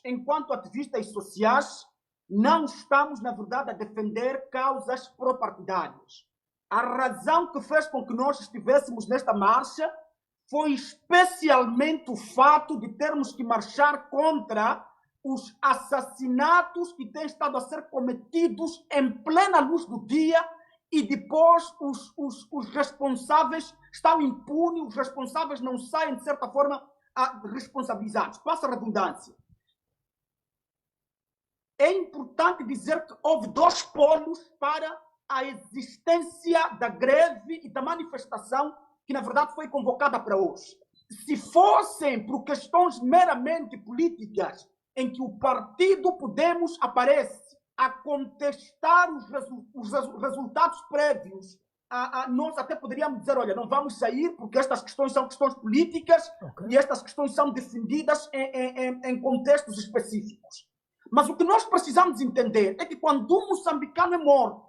enquanto ativistas sociais, não estamos, na verdade, a defender causas pró-partidárias. A razão que fez com que nós estivéssemos nesta marcha foi especialmente o fato de termos que marchar contra os assassinatos que têm estado a ser cometidos em plena luz do dia e depois os responsáveis estão impunes, os responsáveis não saem, de certa forma, responsabilizados. Passa a redundância. É importante dizer que houve dois polos para a existência da greve e da manifestação que, na verdade, foi convocada para hoje. Se fossem por questões meramente políticas, em que o partido Podemos aparece a contestar os resultados prévios, nós até poderíamos dizer, olha, não vamos sair porque estas questões são questões políticas e estas questões são defendidas em contextos específicos. Mas o que nós precisamos entender é que quando um moçambicano é morto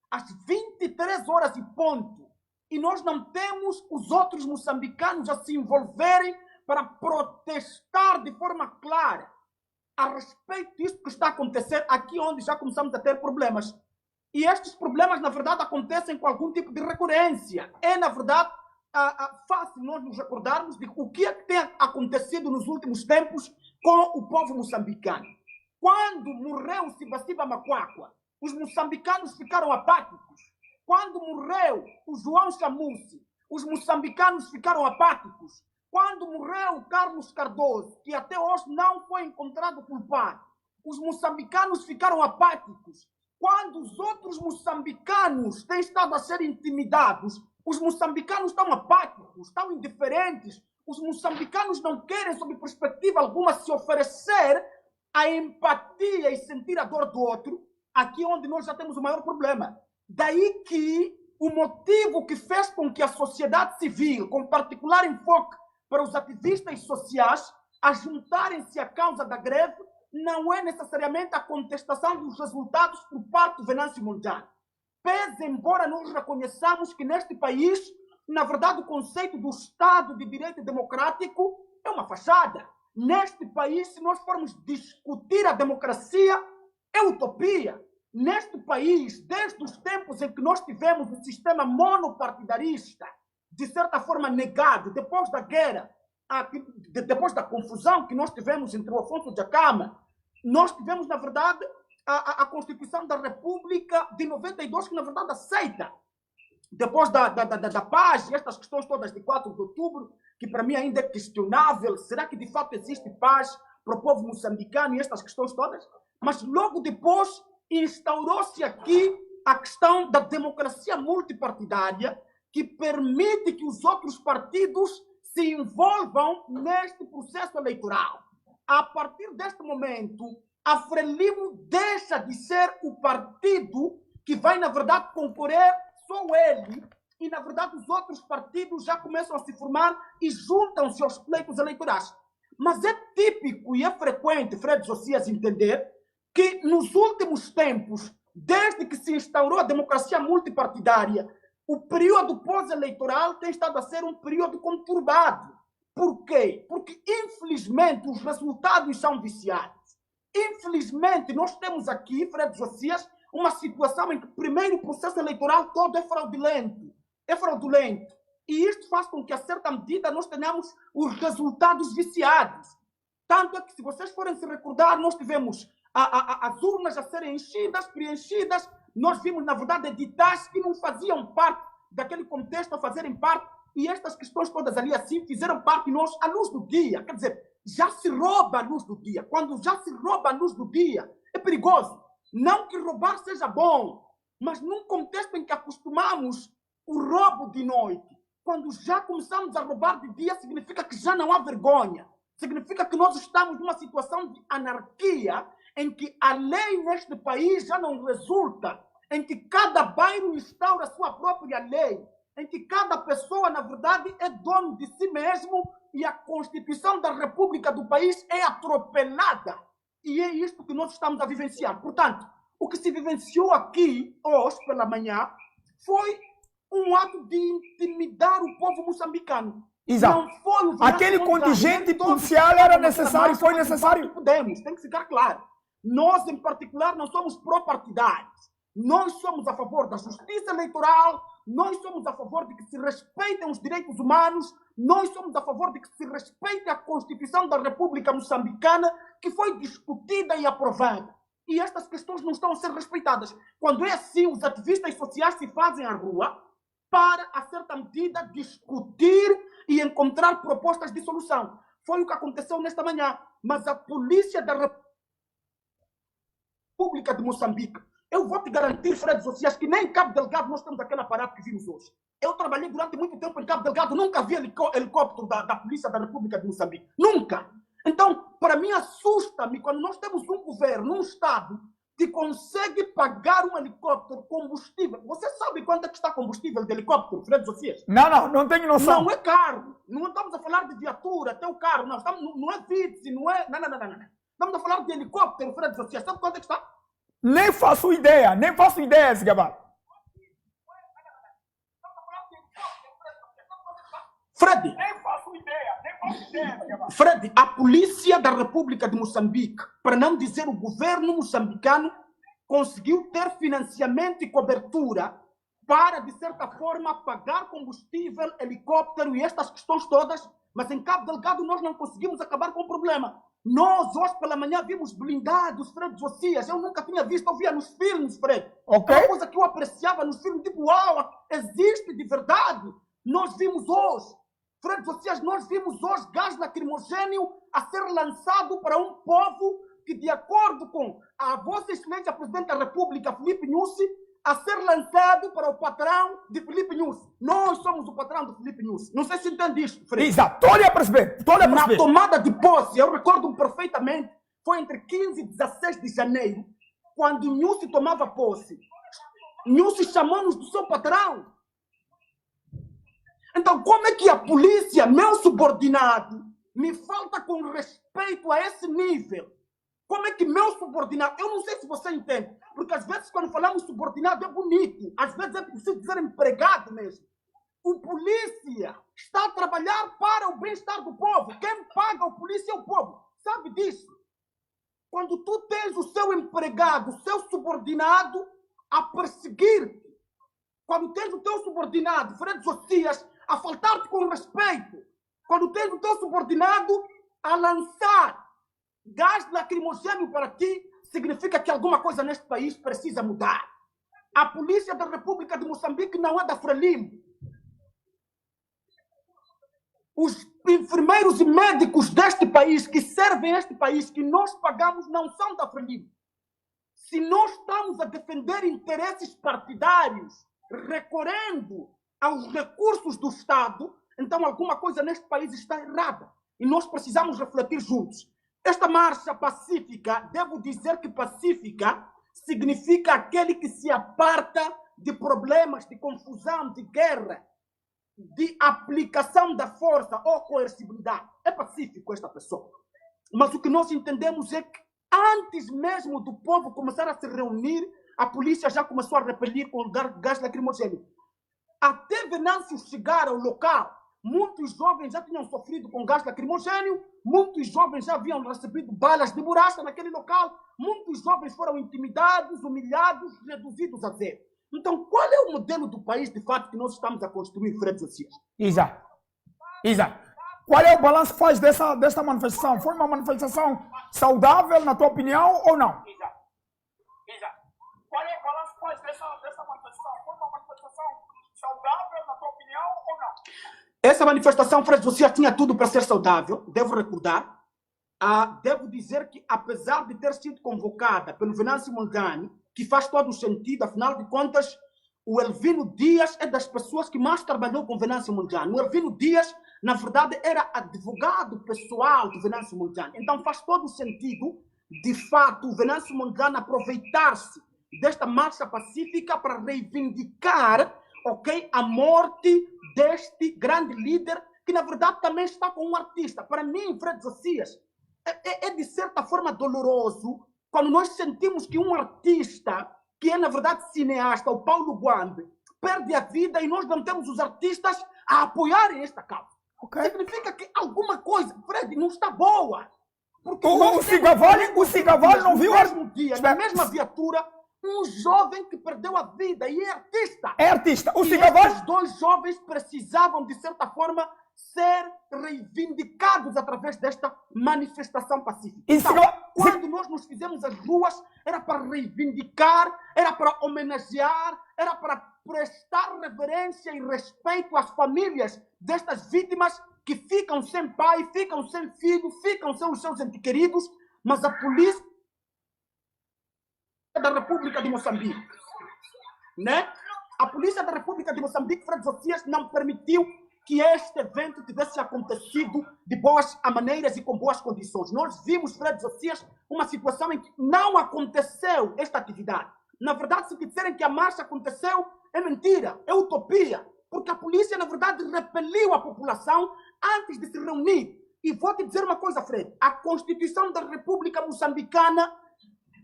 às 23 horas e ponto, e nós não temos os outros moçambicanos a se envolverem para protestar de forma clara a respeito disso que está a acontecer aqui, onde já começamos a ter problemas. E estes problemas, na verdade, acontecem com algum tipo de recorrência. É, na verdade, fácil nós nos recordarmos de o que é que tem acontecido nos últimos tempos com o povo moçambicano. Quando morreu Sibasiba Macuacua, os moçambicanos ficaram apáticos. Quando morreu o João Chamussi, os moçambicanos ficaram apáticos. Quando morreu Carlos Cardoso, que até hoje não foi encontrado culpado, os moçambicanos ficaram apáticos. Quando os outros moçambicanos têm estado a ser intimidados, os moçambicanos estão apáticos, estão indiferentes. Os moçambicanos não querem, sob perspectiva alguma, se oferecer a empatia e sentir a dor do outro, aqui onde nós já temos o maior problema. Daí que o motivo que fez com que a sociedade civil, com particular enfoque para os ativistas sociais, a juntarem-se à causa da greve, não é necessariamente a contestação dos resultados por parte do Venâncio Mondlane. Pese embora nós reconheçamos que neste país, na verdade, o conceito do Estado de Direito Democrático é uma fachada. Neste país, se nós formos discutir a democracia, é utopia. Neste país, desde os tempos em que nós tivemos o sistema monopartidarista, de certa forma negado, depois da guerra, depois da confusão que nós tivemos entre o Afonso Dhlakama, nós tivemos, na verdade, a Constituição da República de 92, que, na verdade, aceita. Depois da paz e estas questões todas de 4 de outubro, que para mim ainda é questionável, será que de fato existe paz para o povo moçambicano e estas questões todas? Mas logo depois instaurou-se aqui a questão da democracia multipartidária, que permite que os outros partidos se envolvam neste processo eleitoral. A partir deste momento, a Frelimo deixa de ser o partido que vai, na verdade, concorrer só ele, e, na verdade, os outros partidos já começam a se formar e juntam-se aos pleitos eleitorais. Mas é típico e é frequente, Fred Josias, entender que nos últimos tempos, desde que se instaurou a democracia multipartidária, o período pós-eleitoral tem estado a ser um período conturbado. Por quê? Porque, infelizmente, os resultados são viciados. Infelizmente, nós temos aqui, Fred Josias, uma situação em que, primeiro, o processo eleitoral todo é fraudulento. É fraudulento. E isto faz com que, a certa medida, nós tenhamos os resultados viciados. Tanto é que, se vocês forem se recordar, nós tivemos as urnas a serem enchidas, preenchidas. Nós vimos, na verdade, editais que não faziam parte daquele contexto a fazerem parte. E estas questões todas ali, assim, fizeram parte de nós à luz do dia. Quer dizer, já se rouba a luz do dia. Quando já se rouba a luz do dia, é perigoso. Não que roubar seja bom, mas num contexto em que acostumamos o roubo de noite, quando já começamos a roubar de dia, significa que já não há vergonha. Significa que nós estamos numa situação de anarquia, em que a lei neste país já não resulta, em que cada bairro instaura a sua própria lei, em que cada pessoa, na verdade, é dono de si mesmo e a Constituição da República do país é atropelada. E é isto que nós estamos a vivenciar. Portanto, o que se vivenciou aqui, hoje, pela manhã, foi um ato de intimidar o povo moçambicano. Exato. Não foi o Aquele contingente policial era necessário, foi necessário. Podemos, tem que ficar claro. Nós, em particular, não somos pró-partidários. Nós somos a favor da justiça eleitoral, nós somos a favor de que se respeitem os direitos humanos, nós somos a favor de que se respeite a Constituição da República Moçambicana, que foi discutida e aprovada. E estas questões não estão a ser respeitadas. Quando é assim, os ativistas sociais se fazem à rua para, a certa medida, discutir e encontrar propostas de solução. Foi o que aconteceu nesta manhã. Mas a polícia da República de Moçambique, eu vou te garantir, Fred Sociais, que nem em Cabo Delgado nós temos aquele aparato que vimos hoje. Eu trabalhei durante muito tempo em Cabo Delgado, nunca vi helicóptero da Polícia da República de Moçambique. Nunca! Então, para mim, assusta-me quando nós temos um governo, um Estado, que consegue pagar um helicóptero combustível. Você sabe quanto é que está combustível de helicóptero, Fred Sociais? Não tenho noção. Não é carro. Não estamos a falar de viatura, até o carro. Não, não é Vitz, não é... Não. Estamos a falar de helicóptero, Fred Sociais. Sabe quanto é que está? Nem faço ideia, Zigaba. Fred, Nem faço ideia, Zigaba. Fred, a polícia da República de Moçambique, para não dizer o governo moçambicano, conseguiu ter financiamento e cobertura para, de certa forma, pagar combustível, helicóptero e estas questões todas, mas em Cabo Delgado nós não conseguimos acabar com o problema. Nós, hoje pela manhã, vimos blindados, Fred Josias. Eu nunca tinha visto, eu via nos filmes, Fred. Okay. É uma coisa que eu apreciava nos filmes, tipo, uau, existe de verdade. Nós vimos hoje, Fred Josias, nós vimos hoje gás lacrimogêneo a ser lançado para um povo que, de acordo com a Vossa Excelência Presidente da República, Filipe Nyusi, a ser lançado para o patrão de Filipe Nyusi. Nós somos o patrão de Filipe Nyusi. Não sei se entende isto, Fred. Exato, estou a perceber. Na tomada de posse, eu recordo perfeitamente, foi entre 15 e 16 de janeiro, quando Nyusi tomava posse. Nyusi chamou-nos do seu patrão. Então, como é que a polícia, meu subordinado, me falta com respeito a esse nível? Como é que meu subordinado... Eu não sei se você entende, porque às vezes quando falamos subordinado é bonito, às vezes é preciso dizer empregado mesmo. O polícia está a trabalhar para o bem-estar do povo. Quem paga o polícia é o povo. Sabe disso? Quando tu tens o seu empregado, o seu subordinado a perseguir-te, quando tens o teu subordinado, Fred Josias, a faltar-te com respeito, quando tens o teu subordinado a lançar gás lacrimogêneo para ti, significa que alguma coisa neste país precisa mudar. A polícia da República de Moçambique não é da Frelimo. Os enfermeiros e médicos deste país, que servem este país, que nós pagamos, não são da Frelimo. Se nós estamos a defender interesses partidários, recorrendo aos recursos do Estado, então alguma coisa neste país está errada. E nós precisamos refletir juntos. Esta marcha pacífica, devo dizer que pacífica significa aquele que se aparta de problemas, de confusão, de guerra, de aplicação da força ou coercibilidade. É pacífico esta pessoa. Mas o que nós entendemos é que antes mesmo do povo começar a se reunir, a polícia já começou a repelir com gás lacrimogêneo. Até Venâncio chegar ao local, muitos jovens já tinham sofrido com gás lacrimogêneo, muitos jovens já haviam recebido balas de borracha naquele local, muitos jovens foram intimidados, humilhados, reduzidos a zero. Então, qual é o modelo do país, de fato, que nós estamos a construir, Fred Josias? Exato. Qual é o balanço que faz desta manifestação? Foi uma manifestação saudável, na tua opinião, ou não? Exato. Qual é o balanço que faz dessa manifestação? Foi uma manifestação saudável, na tua opinião, ou não? Essa manifestação, Fred Josias, tinha tudo para ser saudável, devo recordar. Devo dizer que, apesar de ter sido convocada pelo Venâncio Mondlane, que faz todo o sentido, afinal de contas, o Elvino Dias é das pessoas que mais trabalhou com o Venâncio Mondlane. O Elvino Dias, na verdade, era advogado pessoal do Venâncio Mondlane. Então faz todo o sentido, de fato, o Venâncio Mondlane aproveitar-se desta marcha pacífica para reivindicar, a morte deste grande líder, que na verdade também está com um artista. Para mim, Fred Josias, é de certa forma doloroso quando nós sentimos que um artista, que é na verdade cineasta, o Paulo Guambe, perde a vida e nós não temos os artistas a apoiarem esta causa. Ok. Significa que alguma coisa, Fred, não está boa. Porque O Cigavalho não viu... No mesmo dia, Espera. na mesma viatura, um jovem que perdeu a vida e é artista. É artista. O E Cigavalho... esses dois jovens precisavam, de certa forma, ser reivindicados através desta manifestação pacífica. Então, quando nós nos fizemos às ruas, era para reivindicar, era para homenagear, era para prestar reverência e respeito às famílias destas vítimas que ficam sem pai, ficam sem filho, ficam sem os seus entes queridos, mas a polícia da República de Moçambique, né? A polícia da República de Moçambique, Fred Josias, não permitiu que este evento tivesse acontecido de boas maneiras e com boas condições. Nós vimos, Fred Josias, uma situação em que não aconteceu esta atividade. Na verdade, se disserem que a marcha aconteceu, é mentira, é utopia, porque a polícia, na verdade, repeliu a população antes de se reunir. E vou te dizer uma coisa, Fred, a Constituição da República Moçambicana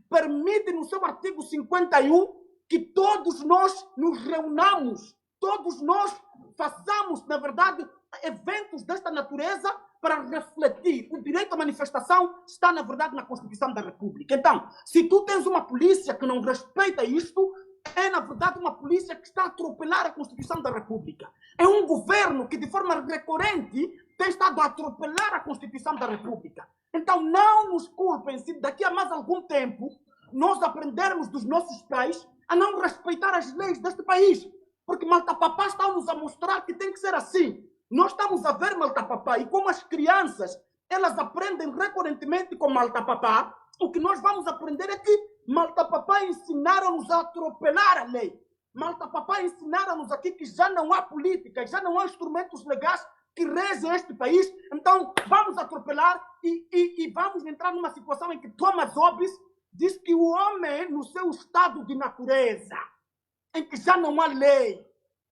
permite, no seu artigo 51, que todos nós nos reunamos, todos nós façamos, na verdade, eventos desta natureza para refletir. O direito à manifestação está, na verdade, na Constituição da República. Então, se tu tens uma polícia que não respeita isto, é, na verdade, uma polícia que está a atropelar a Constituição da República. É um governo que, de forma recorrente, tem estado a atropelar a Constituição da República. Então, não nos culpem se daqui a mais algum tempo nós aprendermos dos nossos pais a não respeitar as leis deste país. Porque Malta Papá está-nos a mostrar que tem que ser assim. Nós estamos a ver Malta Papá e como as crianças, elas aprendem recorrentemente com Malta Papá, o que nós vamos aprender é que Malta Papá ensinaram-nos a atropelar a lei. Malta Papá ensinaram-nos aqui que já não há política, já não há instrumentos legais que regem este país. Então, vamos atropelar e vamos entrar numa situação em que Thomas Hobbes diz que o homem, no seu estado de natureza, em que já não há lei,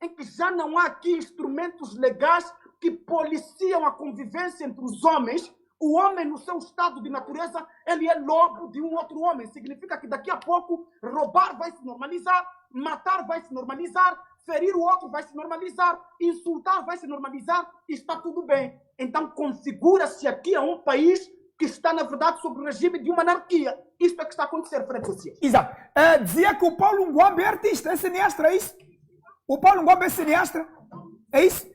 em que já não há aqui instrumentos legais que policiam a convivência entre os homens, o homem, no seu estado de natureza, ele é lobo de um outro homem. Significa que daqui a pouco roubar vai se normalizar, matar vai se normalizar, ferir o outro vai se normalizar, insultar vai se normalizar, e está tudo bem. Então, configura-se aqui a um país que está, na verdade, sob o regime de uma anarquia. Isto é que está a acontecer, Fred Josias. Exato. Dizia que o Paulo Ngwambe é artista, é cineasta, é isso? O Paulo Ngwambe é cineasta, é isso?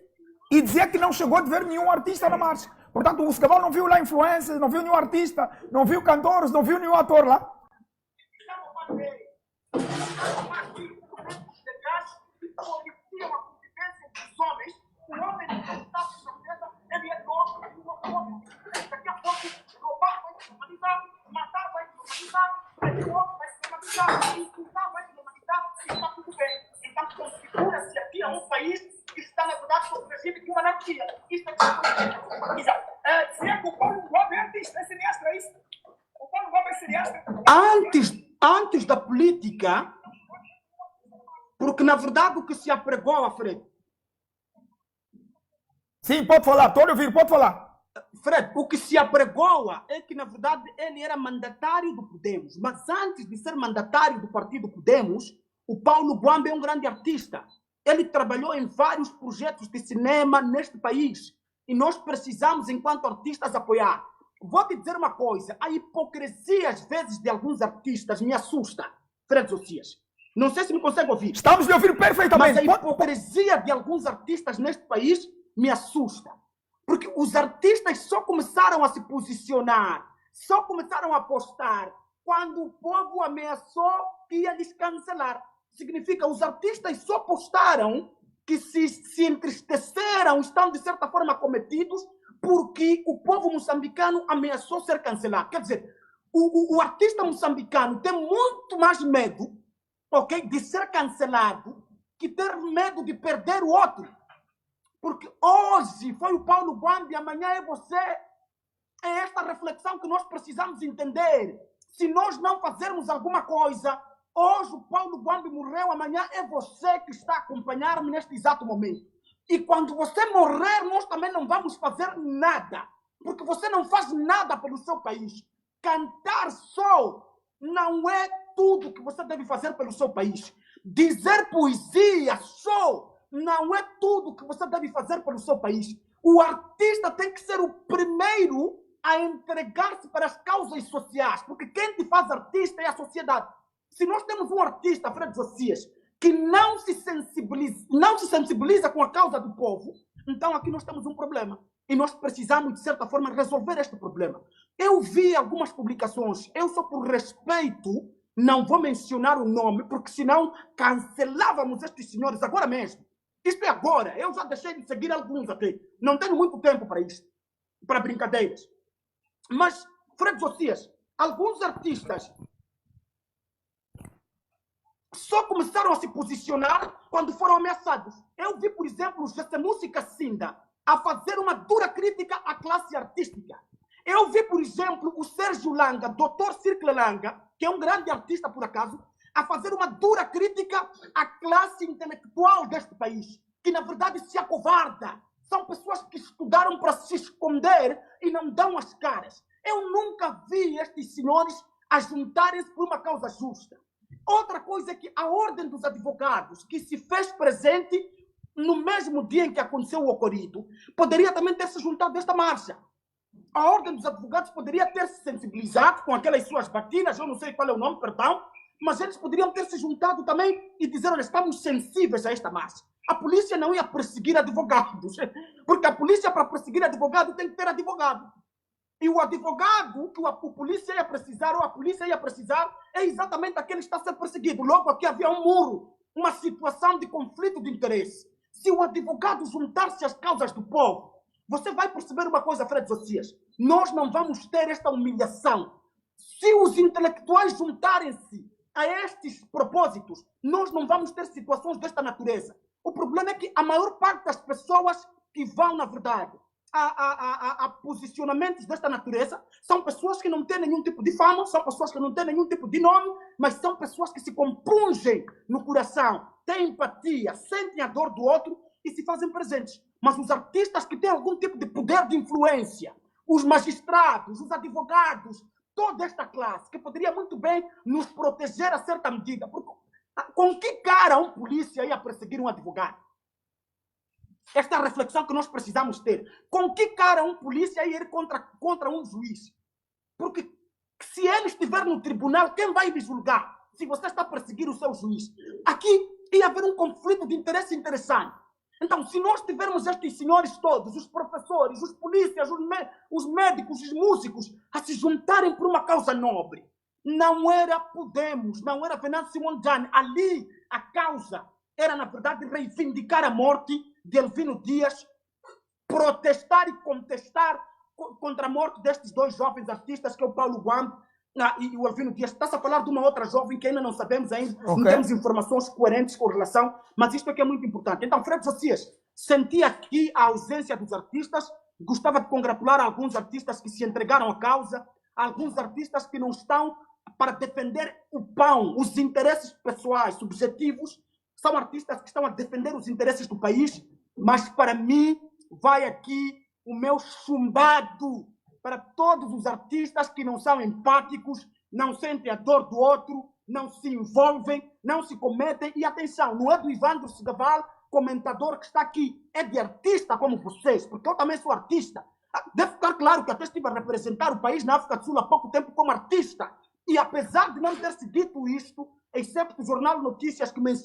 E dizia que não chegou a ver nenhum artista na marcha. Portanto, o Cigavalho não viu lá influencers, não viu nenhum artista, não viu cantores, não viu nenhum ator lá. Então, configura-se aqui a um país que está, na verdade, sob o regime de uma anarquia. Isto é que está. Exato. Dizia que o Paulo Ngwambe é artista, é cineasta, é isso? O Paulo Ngwambe é cineasta. Antes da política, porque, na verdade, o que se apregou a Fred. Sim, pode falar, estou a ouvir, pode falar. Fred, o que se apregoa é que, na verdade, ele era mandatário do Podemos. Mas antes de ser mandatário do partido Podemos, o Paulo Ngwambe é um grande artista. Ele trabalhou em vários projetos de cinema neste país. E nós precisamos, enquanto artistas, apoiar. Vou te dizer uma coisa. A hipocrisia, às vezes, de alguns artistas me assusta. Fred Josias. Não sei se me consegue ouvir. Estamos lhe ouvindo perfeitamente. Mas a hipocrisia de alguns artistas neste país me assusta. Porque os artistas só começaram a se posicionar, só começaram a apostar quando o povo ameaçou que ia lhes cancelar. Significa, os artistas só postaram que se entristeceram, estão de certa forma cometidos, porque o povo moçambicano ameaçou ser cancelado. Quer dizer, o artista moçambicano tem muito mais medo, ok, de ser cancelado que ter medo de perder o outro. Porque hoje foi o Paulo Ngwambe, amanhã é você. É esta reflexão que nós precisamos entender. Se nós não fazermos alguma coisa, hoje o Paulo Ngwambe morreu, amanhã é você que está a acompanhar-me neste exato momento. E quando você morrer, nós também não vamos fazer nada. Porque você não faz nada pelo seu país. Cantar só não é tudo que você deve fazer pelo seu país. Dizer poesia só não é tudo que você deve fazer pelo seu país. O artista tem que ser o primeiro a entregar-se para as causas sociais, porque quem te faz artista é a sociedade. Se nós temos um artista, Fred Josias, que não se sensibiliza com a causa do povo, então aqui nós temos um problema. E nós precisamos, de certa forma, resolver este problema. Eu vi algumas publicações, eu só por respeito não vou mencionar o nome, porque senão cancelávamos estes senhores agora mesmo. Isto é agora, eu já deixei de seguir alguns aqui. Não tenho muito tempo para isto, para brincadeiras. Mas, Fred Josias, alguns artistas só começaram a se posicionar quando foram ameaçados. Eu vi, por exemplo, o José Música Sinda a fazer uma dura crítica à classe artística. Eu vi, por exemplo, o Sérgio Langa, Dr. Circle Langa, que é um grande artista, por acaso, a fazer uma dura crítica à classe intelectual deste país, que, na verdade, se acovarda. São pessoas que estudaram para se esconder e não dão as caras. Eu nunca vi estes senhores a juntarem-se por uma causa justa. Outra coisa é que a Ordem dos Advogados, que se fez presente no mesmo dia em que aconteceu o ocorrido, poderia também ter se juntado a esta marcha. A Ordem dos Advogados poderia ter se sensibilizado com aquelas suas batidas, eu não sei qual é o nome, perdão, mas eles poderiam ter se juntado também e dizer, olha, estamos sensíveis a esta marcha. A polícia não ia perseguir advogados, porque a polícia, para perseguir advogado, tem que ter advogado. E o advogado que o polícia ia precisar, ou a polícia ia precisar, é exatamente aquele que está a ser perseguido. Logo, aqui havia um muro, uma situação de conflito de interesse. Se o advogado juntar-se às causas do povo, você vai perceber uma coisa, Fred Josias, nós não vamos ter esta humilhação. Se os intelectuais juntarem-se a estes propósitos, nós não vamos ter situações desta natureza. O problema é que a maior parte das pessoas que vão, na verdade, a posicionamentos desta natureza são pessoas que não têm nenhum tipo de fama, são pessoas que não têm nenhum tipo de nome, mas são pessoas que se compungem no coração, têm empatia, sentem a dor do outro e se fazem presentes. Mas os artistas que têm algum tipo de poder de influência, os magistrados, os advogados, toda esta classe, que poderia muito bem nos proteger a certa medida. Porque, com que cara um polícia ia perseguir um advogado? Esta é a reflexão que nós precisamos ter. Com que cara um polícia ia ir contra um juiz? Porque se ele estiver no tribunal, quem vai lhe julgar? Se você está a perseguir o seu juiz. Aqui ia haver um conflito de interesse interessante. Então, se nós tivermos estes senhores todos, os professores, os polícias, os médicos, os músicos, a se juntarem por uma causa nobre, não era Podemos, não era Venâncio Mondlane. Ali, a causa era, na verdade, reivindicar a morte de Elvino Dias, protestar e contestar contra a morte destes dois jovens artistas, que é o Paulo Guambe e o Elvino Dias. Está-se a falar de uma outra jovem que ainda não sabemos ainda, não temos informações coerentes com relação, mas isto é que é muito importante. Então, Fred Josias, senti aqui a ausência dos artistas, gostava de congratular alguns artistas que se entregaram à causa, alguns artistas que não estão para defender o pão, os interesses pessoais, subjetivos, são artistas que estão a defender os interesses do país, mas para mim vai aqui o meu chumbado para todos os artistas que não são empáticos, não sentem a dor do outro, não se envolvem, não se cometem. E atenção, não é do Ivandro Segaval, comentador que está aqui, é de artista como vocês, porque eu também sou artista. Deve ficar claro que até estive a representar o país na África do Sul há pouco tempo como artista. E apesar de não ter se dito isto, excepto o Jornal Notícias que menciona